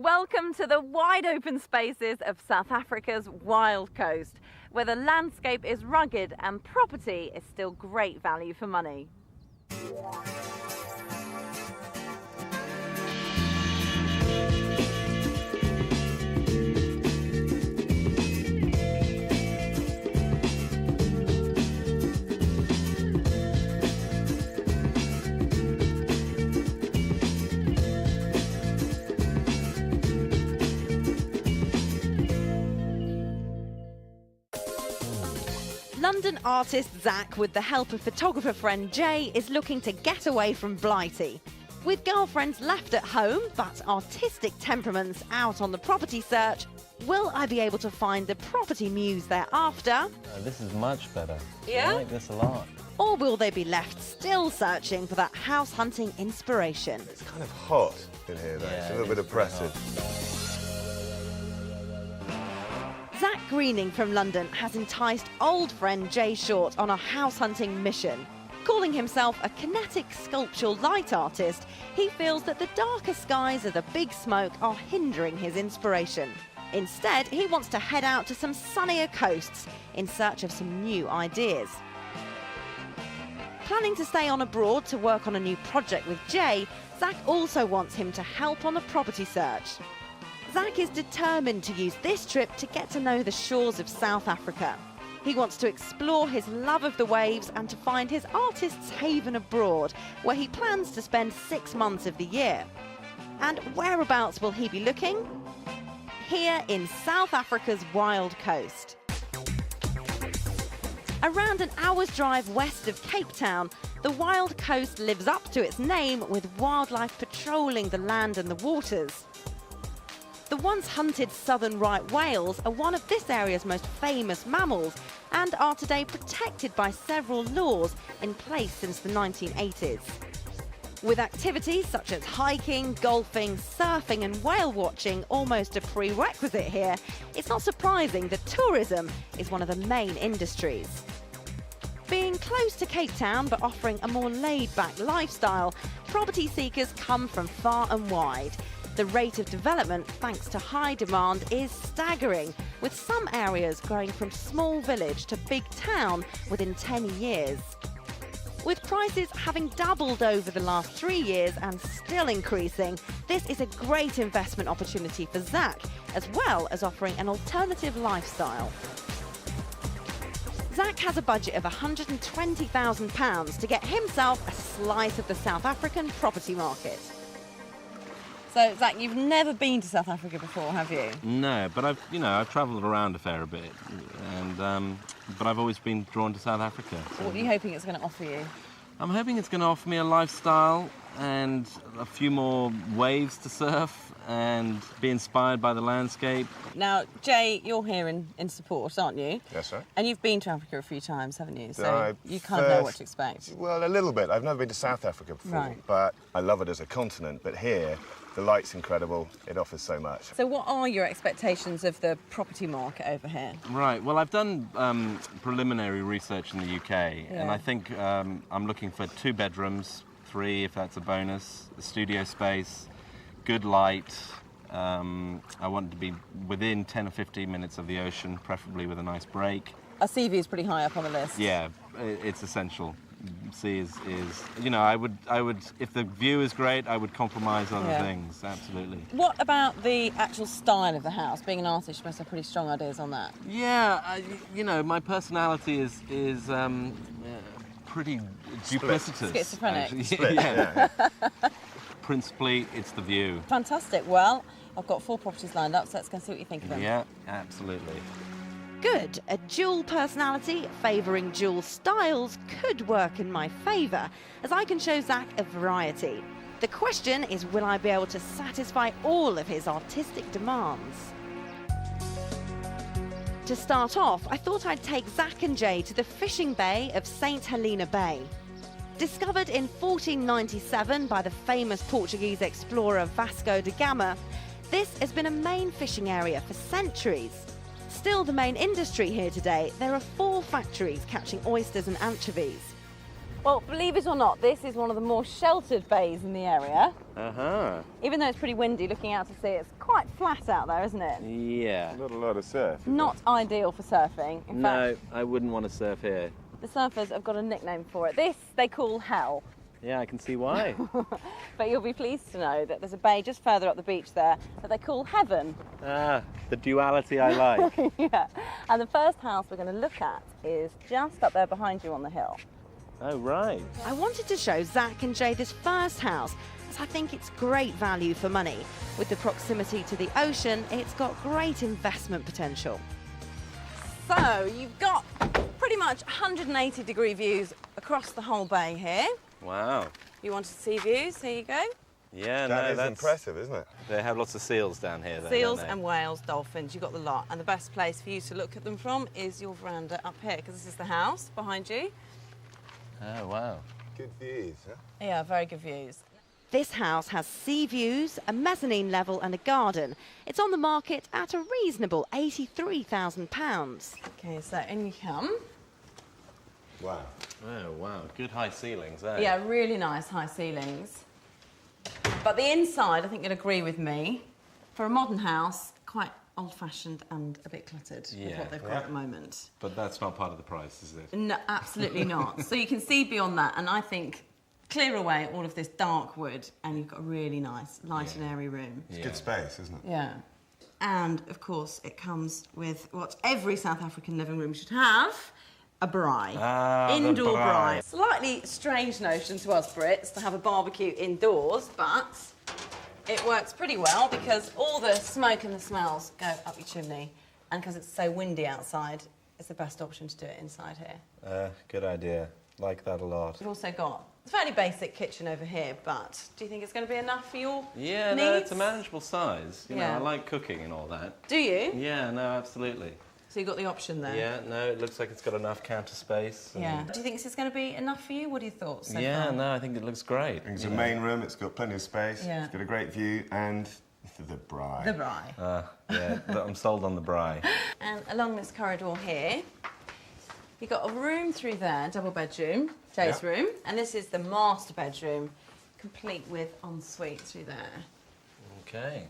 Welcome to the wide open spaces of South Africa's wild coast, where the landscape is rugged and property is still great value for money. London artist Zach, with the help of photographer friend Jay, is looking to get away from Blighty. With girlfriends left at home, but artistic temperaments out on the property search, will I be able to find the property muse they're after? This is much better. Yeah? I like this a lot. Or will they be left still searching for that house hunting inspiration? It's kind of hot in here though, it's a little bit oppressive. Zach Greening from London has enticed old friend Jay Short on a house hunting mission. Calling himself a kinetic sculptural light artist, he feels that the darker skies of the big smoke are hindering his inspiration. Instead, he wants to head out to some sunnier coasts in search of some new ideas. Planning to stay on abroad to work on a new project with Jay, Zach also wants him to help on the property search. Zach is determined to use this trip to get to know the shores of South Africa. He wants to explore his love of the waves and to find his artist's haven abroad, where he plans to spend 6 months of the year. And whereabouts will he be looking? Here in South Africa's wild coast. Around an hour's drive west of Cape Town, the wild coast lives up to its name, with wildlife patrolling the land and the waters. The once hunted southern right whales are one of this area's most famous mammals and are today protected by several laws in place since the 1980s. With activities such as hiking, golfing, surfing and whale watching almost a prerequisite here, it's not surprising that tourism is one of the main industries. Being close to Cape Town but offering a more laid-back lifestyle, property seekers come from far and wide. The rate of development, thanks to high demand, is staggering, with some areas growing from small village to big town within 10 years. With prices having doubled over the last 3 years and still increasing, this is a great investment opportunity for Zach, as well as offering an alternative lifestyle. Zach has a budget of £120,000 to get himself a slice of the South African property market. So, Zach, you've never been to South Africa before, have you? No, but I've travelled around a fair bit, and but I've always been drawn to South Africa. So what are you hoping it's going to offer you? I'm hoping it's going to offer me a lifestyle and a few more waves to surf and be inspired by the landscape. Now, Jay, you're here in support, aren't you? Yes, sir. And you've been to Africa a few times, haven't you? So you kind of know what to expect. Well, a little bit. I've never been to South Africa before, Right. but I love it as a continent. But here, the light's incredible. It offers so much. So what are your expectations of the property market over here? Right, well, I've done preliminary research in the UK, and Yeah. I think I'm looking for 2 bedrooms, 3 if that's a bonus, a studio space, good light. I want to be within 10 or 15 minutes of the ocean, preferably with a nice break. Our sea view is pretty high up on the list. Yeah, it's essential. Sea is I would, if the view is great, I would compromise other things, absolutely. What about the actual style of the house? Being an artist, you must have pretty strong ideas on that. Yeah, my personality is pretty duplicitous. Schizophrenic. actually. Split, Yeah. yeah. Principally, it's the view. Fantastic. Well, I've got 4 properties lined up, so let's go see what you think of them. Yeah, absolutely. Good. A dual personality favouring dual styles could work in my favour, as I can show Zach a variety. The question is, will I be able to satisfy all of his artistic demands? To start off, I thought I'd take Zach and Jay to the fishing bay of St Helena Bay. Discovered in 1497 by the famous Portuguese explorer Vasco da Gama, this has been a main fishing area for centuries. Still the main industry here today, there are 4 factories catching oysters and anchovies. Well, believe it or not, this is one of the more sheltered bays in the area. Uh-huh. Even though it's pretty windy looking out to sea, it's quite flat out there, isn't it? Yeah. Not a lot of surf. is Not ideal for surfing. In No, fact, I wouldn't want to surf here. the surfers have got a nickname for it. This they call hell. Yeah, I can see why. But you'll be pleased to know that there's a bay just further up the beach there that they call heaven. Ah, the duality I like. Yeah. And the first house we're going to look at is just up there behind you on the hill. Oh, right. I wanted to show Zach and Jay this first house as I think it's great value for money. With the proximity to the ocean, it's got great investment potential. So you've got pretty much 180-degree views across the whole bay here. Wow. You wanted to see views? Here you go. Yeah, That no, is that's impressive, isn't it? They have lots of seals down here, though, Seals don't they? and whales, dolphins, you've got the lot. And the best place for you to look at them from is your veranda up here, because this is the house behind you. Oh, wow. Good views, huh? Yeah, very good views. This house has sea views, a mezzanine level and a garden. It's on the market at a reasonable £83,000. OK, so in you come. Wow. Oh, wow. Good high ceilings, eh? Yeah, really nice high ceilings. But the inside, I think you'll agree with me, for a modern house, quite old-fashioned and a bit cluttered with Yeah. what they've got at the moment. But that's not part of the price, is it? No, absolutely not. So you can see beyond that, and I think clear away all of this dark wood, and you've got a really nice, light and airy room. It's good space, isn't it? Yeah. And, of course, it comes with what every South African living room should have, a braai. Ah, the Indoor braai. braai. Slightly strange notion to us Brits to have a barbecue indoors, but it works pretty well because all the smoke and the smells go up your chimney. And because it's so windy outside, it's the best option to do it inside here. Good idea. Like that a lot. We've also got a fairly basic kitchen over here, but do you think it's going to be enough for your Yeah, needs? no, it's a manageable size. You know, Yeah. I like cooking and all that. Do you? Yeah, no, absolutely. So you've got the option there. Yeah, no, it looks like it's got enough counter space. and- Yeah. Do you think this is going to be enough for you? What are your thoughts so Yeah, far? no, I think it looks great. It's you a know. main room, it's got plenty of space, Yeah. it's got a great view, and the braai. The braai. Yeah, I'm sold on the braai. And along this corridor here, you've got a room through there, double bedroom, Jay's Yeah. room. And this is the master bedroom, complete with ensuite through there. Okay.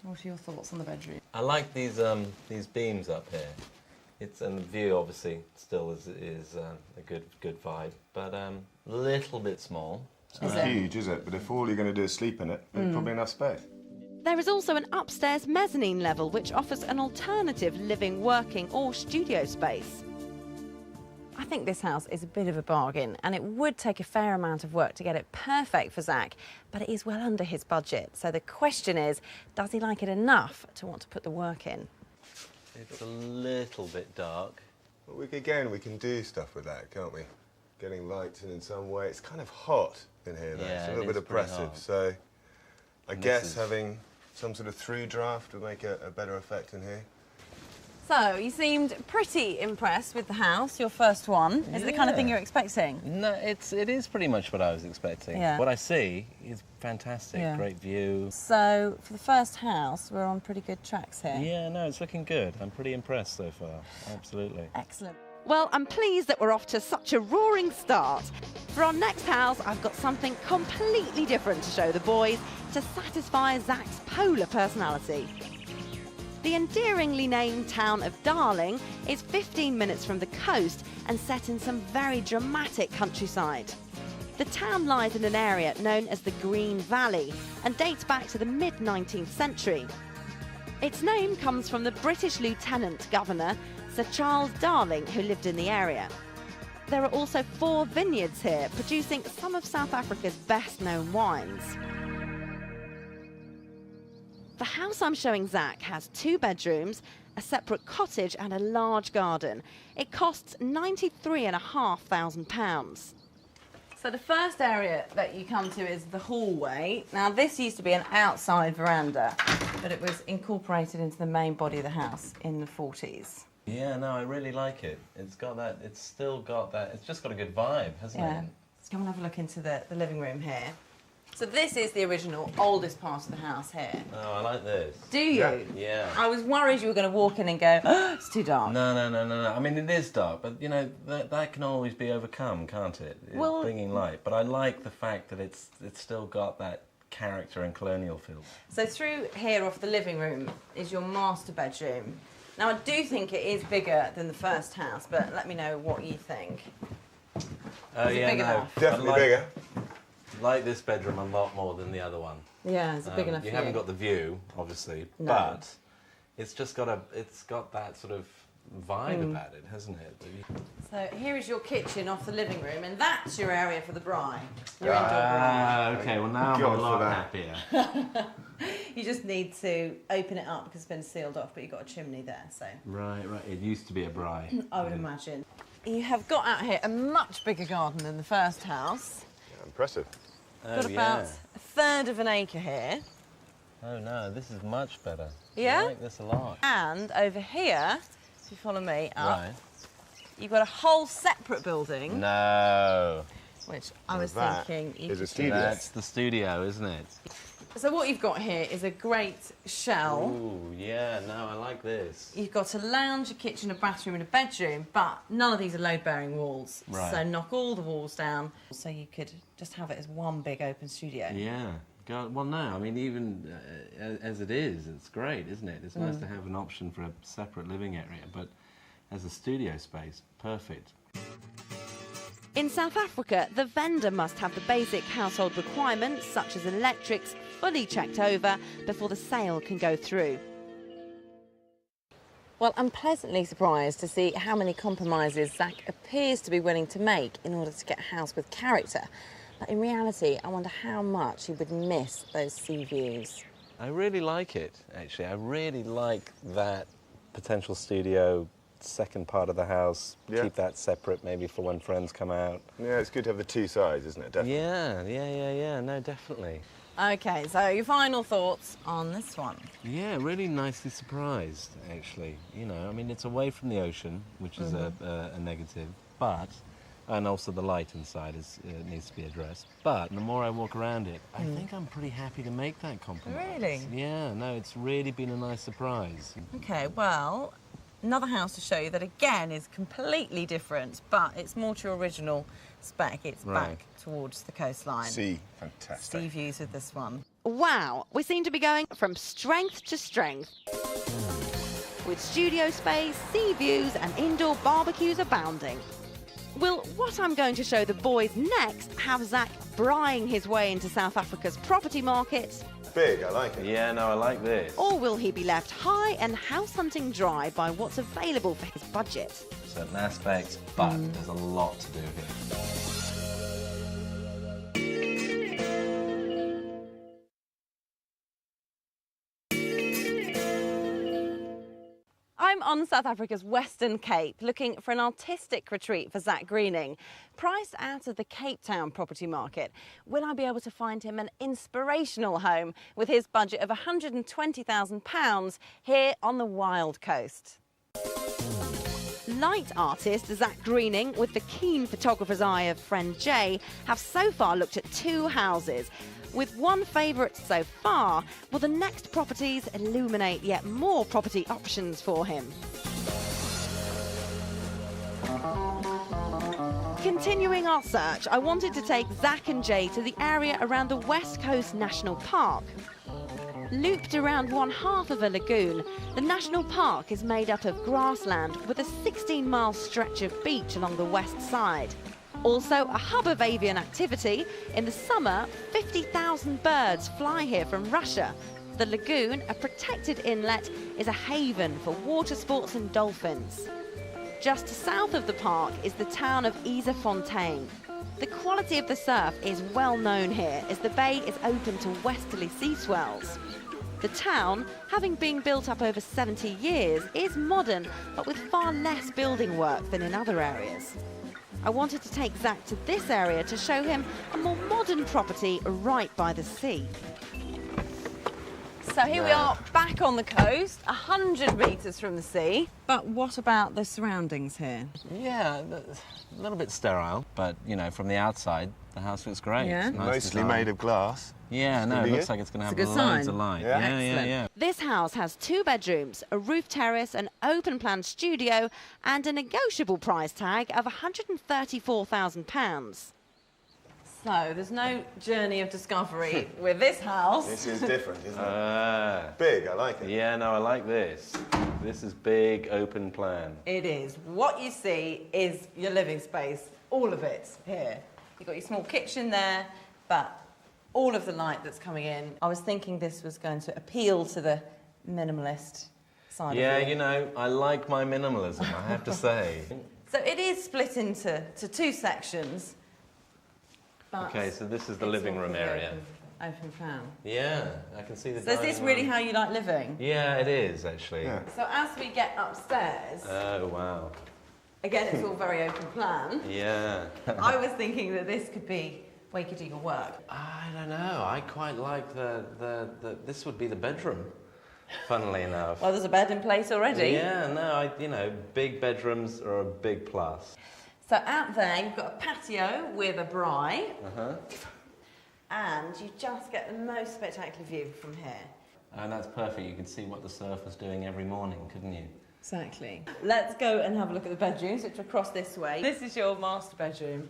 What are your thoughts on the bedroom? I like these beams up here. And the view obviously still is a good vibe, but a little bit small. It's not huge, is it? But if all you're going to do is sleep in it, there's probably enough space. There is also an upstairs mezzanine level which offers an alternative living, working or studio space. I think this house is a bit of a bargain and it would take a fair amount of work to get it perfect for Zach, but it is well under his budget. So the question is, does he like it enough to want to put the work in? It's a little bit dark. Well, we can do stuff with that, can't we? Getting lights in some way. It's kind of hot in here, though. Yeah, it's a it little bit is pretty oppressive. hot. So I And guess this is- having some sort of through draft would make a better effect in here. So you seemed pretty impressed with the house, your first one. Is it the kind of thing Yeah. you're expecting? No, it is pretty much what I was expecting. Yeah. What I see is fantastic. Yeah. Great view. So for the first house, we're on pretty good tracks here. Yeah, no, it's looking good. I'm pretty impressed so far. Absolutely. Excellent. Well, I'm pleased that we're off to such a roaring start. For our next house, I've got something completely different to show the boys to satisfy Zach's polar personality. The endearingly named town of Darling is 15 minutes from the coast and set in some very dramatic countryside. The town lies in an area known as the Green Valley and dates back to the mid-19th century. Its name comes from the British Lieutenant Governor, Sir Charles Darling, who lived in the area. There are also 4 vineyards here, producing some of South Africa's best-known wines. The house I'm showing Zach has 2 bedrooms, a separate cottage and a large garden. It costs £93,500. So the first area that you come to is the hallway. Now this used to be an outside veranda, but it was incorporated into the main body of the house in the 40s. Yeah, no, I really like it. It's got that, it's still got that, it's just got a good vibe, hasn't Yeah. it? Let's come and have a look into the living room here. So this is the original, oldest part of the house here. Oh, I like this. Do you? Yeah. Yeah. I was worried you were going to walk in and go, oh, it's too dark. No. I mean, it is dark, but you know that can always be overcome, can't it? Well- Bringing light. But I like the fact that it's still got that character and colonial feel. So through here off the living room is your master bedroom. Now I do think it is bigger than the first house, but let me know what you think. Oh Is it big enough? Definitely bigger. Like this bedroom a lot more than the other one. Yeah, is it big enough You for haven't got the view, obviously, No. but it's just got that sort of vibe Mm. about it, hasn't it? So here is your kitchen off the living room, and that's your area for the braai. Your indoor braai. Okay, well now I'm God a for lot that. happier. You just need to open it up because it's been sealed off, but you've got a chimney there, so Right. It used to be a braai. I would imagine. You have got out here a much bigger garden than the first house. Yeah, impressive. Got about a third of an acre here. Oh no, this is much better. Yeah? I like this a lot. And over here, if you follow me up, Right. you've got a whole separate building, No. which I was That thinking you is a could studio. That's the studio, isn't it? So what you've got here is a great shell. Ooh, yeah, no, I like this. You've got a lounge, a kitchen, a bathroom and a bedroom, but none of these are load-bearing walls. Right. So knock all the walls down so you could just have it as one big open studio. Yeah. God, well, no, I mean, even as it is, it's great, isn't it? It's nice to have an option for a separate living area, but as a studio space, perfect. In South Africa, the vendor must have the basic household requirements, such as electrics, fully checked over before the sale can go through. Well, I'm pleasantly surprised to see how many compromises Zach appears to be willing to make in order to get a house with character. But in reality, I wonder how much he would miss those sea views. I really like it, actually. I really like that potential studio second part of the house. Yeah. Keep that separate, maybe for when friends come out. Yeah, it's good to have the two sides, isn't it? Definitely. Yeah. No, definitely. OK, so your final thoughts on this one? Yeah, really nicely surprised, actually. You know, I mean, it's away from the ocean, which is a negative, but, and also the light inside needs to be addressed. But the more I walk around it, I think I'm pretty happy to make that compromise. Really? Yeah, no, it's really been a nice surprise. OK, well, another house to show you that again is completely different, but it's more to your original spec. It's Right. back towards the coastline. Sea, fantastic. Sea views with this one. Wow, we seem to be going from strength to strength. With studio space, sea views and indoor barbecues abounding. Will what I'm going to show the boys next have Zach braaiing his way into South Africa's property market? Big, I like it. Yeah, no, I like this. Or will he be left high and house hunting dry by what's available for his budget? Certain aspects, but there's a lot to do here. I'm on South Africa's Western Cape looking for an artistic retreat for Zach Greening. Priced out of the Cape Town property market, will I be able to find him an inspirational home with his budget of £120,000 here on the Wild Coast? Light artist Zach Greening, with the keen photographer's eye of friend Jay, have so far looked at 2 houses. With one favourite so far, will the next properties illuminate yet more property options for him? Continuing our search, I wanted to take Zach and Jay to the area around the West Coast National Park. Looped around one half of a lagoon, the national park is made up of grassland with a 16-mile stretch of beach along the west side. Also a hub of avian activity. In the summer, 50,000 birds fly here from Russia. The lagoon, a protected inlet, is a haven for water sports and dolphins. Just south of the park is the town of Fontaine. The quality of the surf is well known here as the bay is open to westerly sea swells. The town, having been built up over 70 years, is modern but with far less building work than in other areas. I wanted to take Zach to this area to show him a more modern property right by the sea. So So here we are back on the coast, 100 metres from the sea. But what about the surroundings here? Yeah, a little bit sterile, but you know, from the outside, the house looks great. Yeah. It's nice Mostly design. made of glass. Yeah, no, it Pretty looks good. like it's going to have It's a good loads sign. of light. Yeah. Yeah, Excellent. yeah. This house has 2 bedrooms, a roof terrace, an open-plan studio and a negotiable price tag of £134,000. So there's no journey of discovery with this house. This is different, isn't it? Big, I like it. Yeah, no, I like this. This is big, open plan. It is. What you see is your living space, all of it here. You've got your small kitchen there, but all of the light that's coming in. I was thinking this was going to appeal to the minimalist side Yeah, of you. you know, I like my minimalism, I have to say. So it is split into 2 sections. But Okay, so this is the it's living all room pretty area. Open plan. Yeah, I can see the So is this dining really room. how you like living? Yeah, it is, actually. Yeah. So as we get upstairs, Oh, wow. again, it's all very open plan. Yeah. I was thinking that this could be where you could do your work. I don't know, I quite like this would be the bedroom, funnily enough. Well, there's a bed in place already. Yeah, no, you know, big bedrooms are a big plus. So out there, you've got a patio with a braai, Uh-huh. and you just get the most spectacular view from here. And that's perfect, you could see what the surf was doing every morning, couldn't you? Exactly. Let's go and have a look at the bedrooms, which are across this way. This is your master bedroom.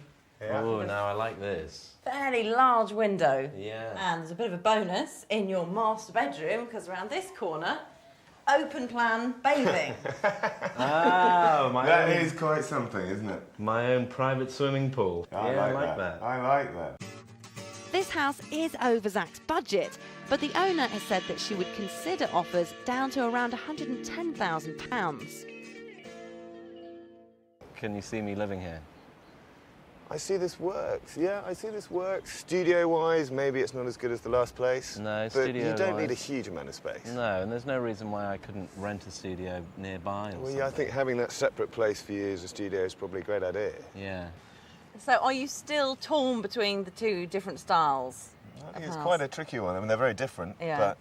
Oh, no, I like this. Fairly large window. Yeah. And there's a bit of a bonus in your master bedroom, because around this corner, open plan bathing. Oh, That is quite something, isn't it? my own private swimming pool. I like that. I like that. This house is over Zach's budget, but the owner has said that she would consider offers down to around £110,000. Can you see me living here? I see this works. Yeah, I see this works. Studio-wise, maybe it's not as good as the last place. No, but you don't need a studio-wise- huge amount of space. No, and there's no reason why I couldn't rent a studio nearby or Well, something. yeah, I think having that separate place for you as a studio is probably a great idea. Yeah. So are you still torn between the 2 different styles? I think of it's house? quite a tricky one. I mean, they're very different, Yeah. but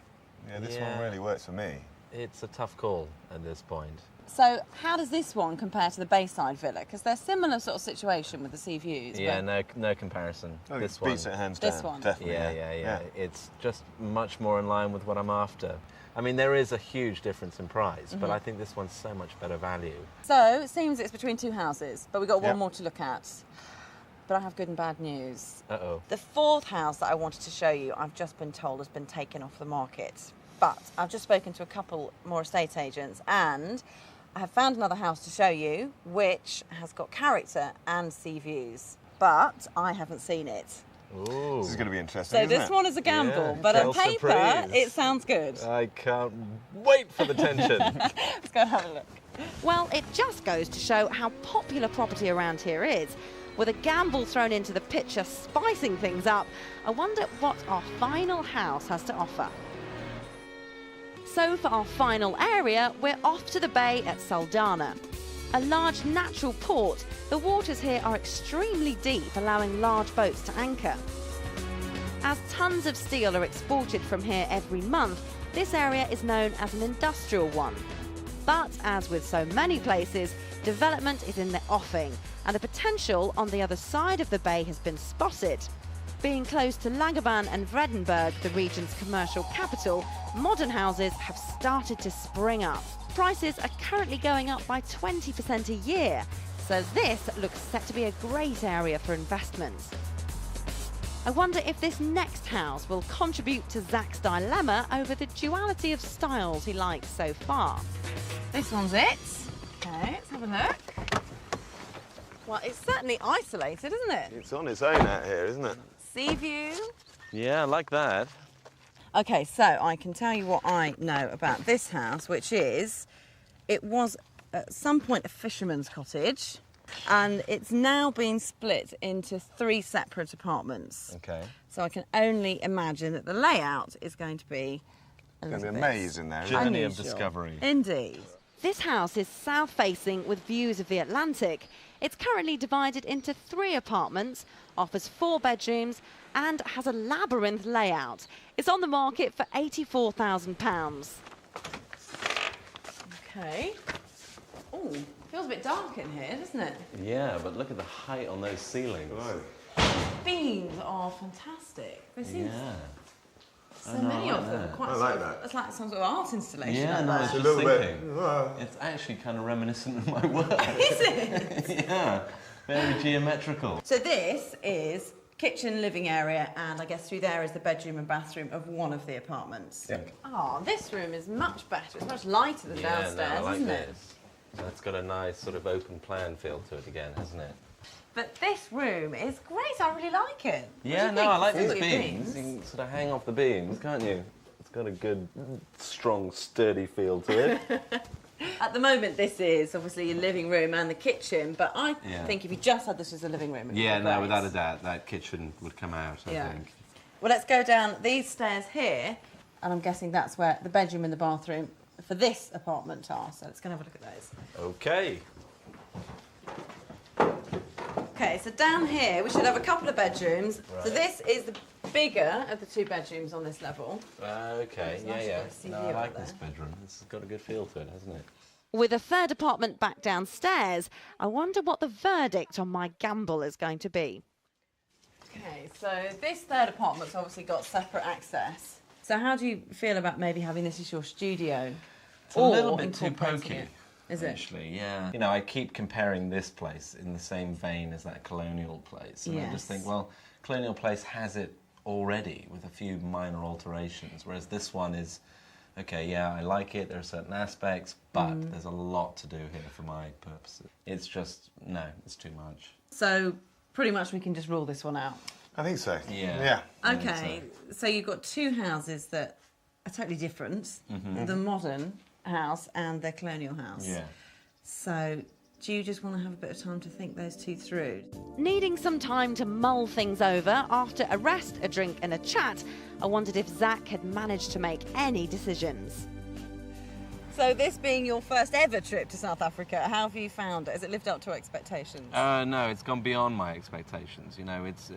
yeah, this one Yeah. really works for me. It's a tough call at this point. So how does this one compare to the Bayside Villa? Because they're similar sort of situation with the sea views. Yeah, but no comparison. I think This it beats one. it hands This down. one? Definitely. Yeah. It's just much more in line with what I'm after. I mean, there is a huge difference in price, but I think this one's so much better value. So it seems it's between 2 houses, but we've got one Yep. more to look at. But I have good and bad news. Uh-oh. The 4th house that I wanted to show you, I've just been told has been taken off the market. But I've just spoken to a couple more estate agents, and I have found another house to show you, which has got character and sea views. But I haven't seen it. Ooh. This is going to be interesting. So isn't this it? one is a gamble, Yeah, but on tell paper, surprise. it sounds good. I can't wait for the tension. Let's go and have a look. Well, it just goes to show how popular property around here is. With a gamble thrown into the picture, spicing things up, I wonder what our final house has to offer. So for our final area, we're off to the bay at Saldanha. A large natural port, the waters here are extremely deep, allowing large boats to anchor. As tons of steel are exported from here every month, this area is known as an industrial one. But as with so many places, development is in the offing, and the potential on the other side of the bay has been spotted. Being close to Langerban and Vredenburg, the region's commercial capital, modern houses have started to spring up. Prices are currently going up by 20% a year, so this looks set to be a great area for investment. I wonder if this next house will contribute to Zach's dilemma over the duality of styles he likes so far. This one's it. Okay, let's have a look. Well, it's certainly isolated, isn't it? It's on its own out here, isn't it? Sea view. Yeah, I like that. Okay, so I can tell you what I know about this house, which is, it was at some point a fisherman's cottage, and it's now been split into 3 separate apartments. Okay. So I can only imagine that the layout is going to be a There's little going to be a bit maze in there. Isn't Journey of unusual. discovery. Indeed. This house is south-facing with views of the Atlantic. It's currently divided into 3 apartments, offers 4 bedrooms and has a labyrinth layout. It's on the market for £84,000. Okay. Oh, feels a bit dark in here, doesn't it? Yeah, but look at the height on those ceilings. Beams are fantastic. There seems Yeah. so many of them. that. Quite I sort like of- that. It's like some sort of art installation. Yeah, up no, there. it's A just little bit. thinking. It's actually kind of reminiscent of my work. Is it? Yeah, very geometrical. So this is kitchen, living area, and I guess through there is the bedroom and bathroom of one of the apartments. Yeah. Oh, this room is much better. It's much lighter than downstairs, isn't it? So it's got a nice sort of open plan feel to it again, hasn't it? But this room is great. I really like it. What do Yeah, you no, think? I like It's these got beams. You can sort of hang off the beams, can't you? It's got a good, strong, sturdy feel to it. At the moment, this is obviously your living room and the kitchen, but I Yeah. think if you just had this as a living room, it'd Yeah, be no, great. without a doubt, that kitchen would come out, I Yeah. think. Well, let's go down these stairs here, and I'm guessing that's where the bedroom and the bathroom for this apartment are. So let's go and have a look at those. Okay. Okay, so down here we should have a couple of bedrooms. So Right. this is the bigger of the 2 bedrooms on this level. Okay, It's yeah, nice yeah. to see No, the I view like out this there. bedroom. It's got a good feel to it, hasn't it? With a 3rd apartment back downstairs, I wonder what the verdict on my gamble is going to be. Okay, so this 3rd apartment's obviously got separate access. So how do you feel about maybe having this as your studio? It's a little Or bit too incorporating pokey. it? Is it? Actually, yeah. You know, I keep comparing this place in the same vein as that Colonial Place. And I just Yes. think, well, Colonial Place has it already with a few minor alterations, whereas this one is, okay, yeah, I like it, there are certain aspects, but there's a lot to do here for my purposes. It's just, no, it's too much. So pretty much we can just rule this one out. I think so. Yeah. Yeah. Okay, so you've got 2 houses that are totally different. The modern house and the colonial house. Yeah. So do you just want to have a bit of time to think those 2 through? Needing some time to mull things over after a rest, a drink and a chat, I wondered if Zach had managed to make any decisions. So this being your first ever trip to South Africa, how have you found it? Has it lived up to expectations? No, it's gone beyond my expectations. You know, it's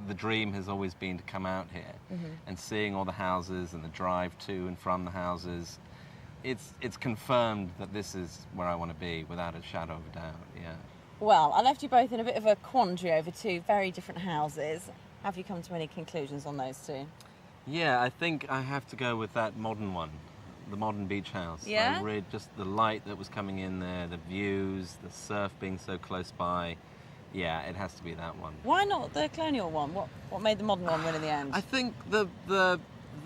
the dream has always been to come out here and seeing all the houses and the drive to and from the houses. It's confirmed that this is where I want to be without a shadow of a doubt. Yeah. Well, I left you both in a bit of a quandary over 2 very different houses. Have you come to any conclusions on those 2? Yeah, I think I have to go with that modern one, the modern beach house. Yeah? I read just the light that was coming in there, the views, the surf being so close by. Yeah, it has to be that one. Why not the colonial one? What made the modern one win in the end? I think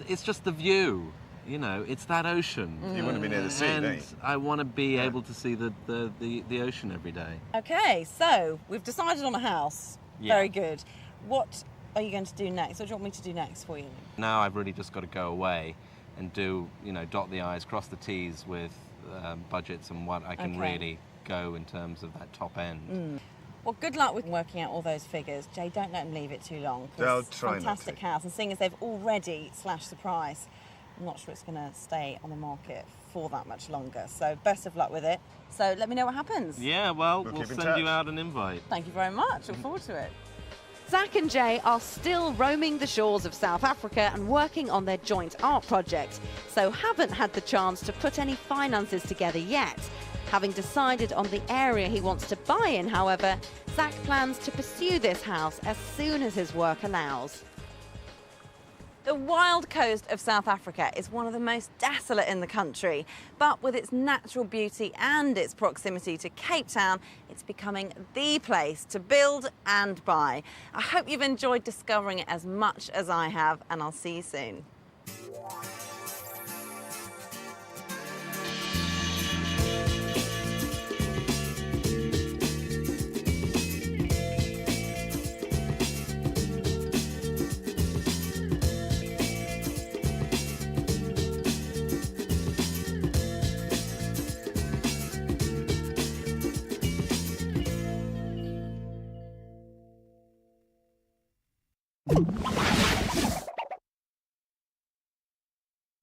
it's just the view. You know, it's that ocean. You want to be near the sea, and don't you? I want to be able to see the ocean every day. Okay, so we've decided on a house. Yeah. Very good. What are you going to do next? What do you want me to do next for you? Now I've really just got to go away and do, you know, dot the I's, cross the T's with budgets and what I can Okay. really go in terms of that top end. Well, good luck with working out all those figures. Jay, don't let them leave it too long. 'cause They'll it's try not fantastic to. house, and seeing as they've already slashed the price, I'm not sure it's going to stay on the market for that much longer. So best of luck with it. So let me know what happens. Yeah, well, We'll we'll keep in send you touch. out an invite. Thank you very much. Look forward to it. Zach and Jay are still roaming the shores of South Africa and working on their joint art project, so haven't had the chance to put any finances together yet. Having decided on the area he wants to buy in, however, Zach plans to pursue this house as soon as his work allows. The wild coast of South Africa is one of the most desolate in the country, but with its natural beauty and its proximity to Cape Town, it's becoming the place to build and buy. I hope you've enjoyed discovering it as much as I have, and I'll see you soon.